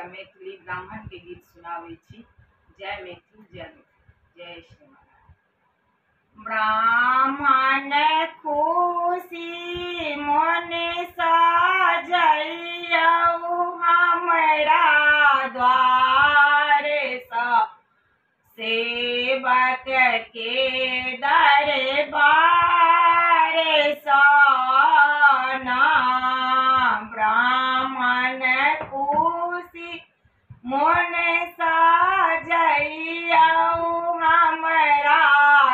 मैथिली ब्राह्मण के गीत सुनाबै छी। जय मैथिल, जय मैथिल, जय श्री महाराज। ब्राह्मण खुशी मन सजइयौ हमरा द्वार सँ, सेवक के दरबार सँ ना। ब्राह्मण खुशी मन सजइयौ हमरा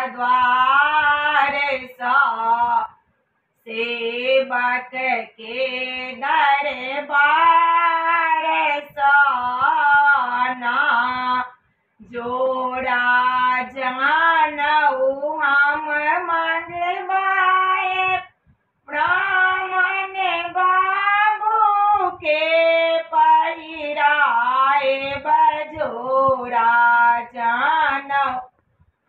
द्वार सँ, सेवक के दरबार सँ ना। जोड़ा जानऊ हम मंगवाए, ब्राह्मण बाबू के पहिराए। बजोरा जानऊ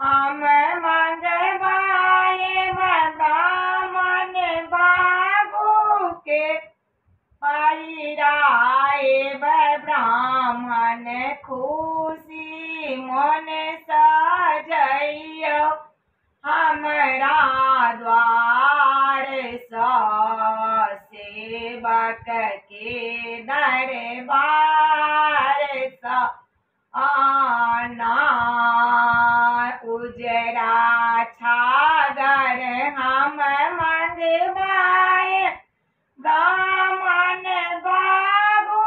हम मंगवाए, ब्राह्मण बाबू के पहिराए। ब्राह्मण खुशी मन सजइयौ हमरा द्वार सँ, सेवक के दरबार सँ आना। उजरा छागर हम मंगवाए, ब्राह्मण बाबू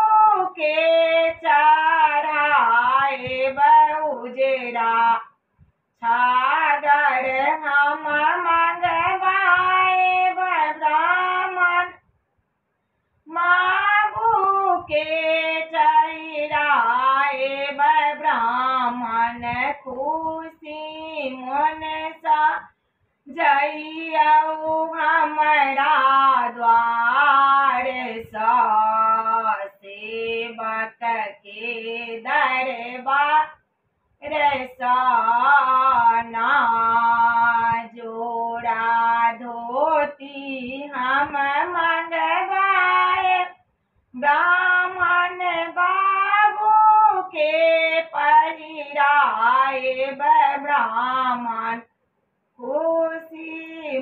के चढ़ाए। उजरा छागर हम मंगवाए, ब्राह्मण बाबू के चढ़ाए। ब्राह्मण खुशी मन सजइयौ हमरा द्वार सँ, सेवक के दरबार सँ ना। जोड़ा धोती हम मंगवाए, ब्राह्मण बाबू के पहिराए। ब्राह्मण खुशी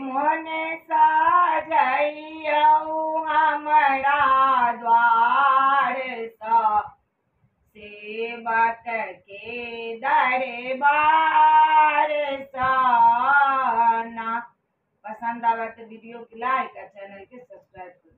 मन सजइयौ हमरा द्वार सँ, सेवक के दरबार सँ ना। पसंद आवे तो वीडियो को लाइक और चैनल के सब्सक्राइब करो।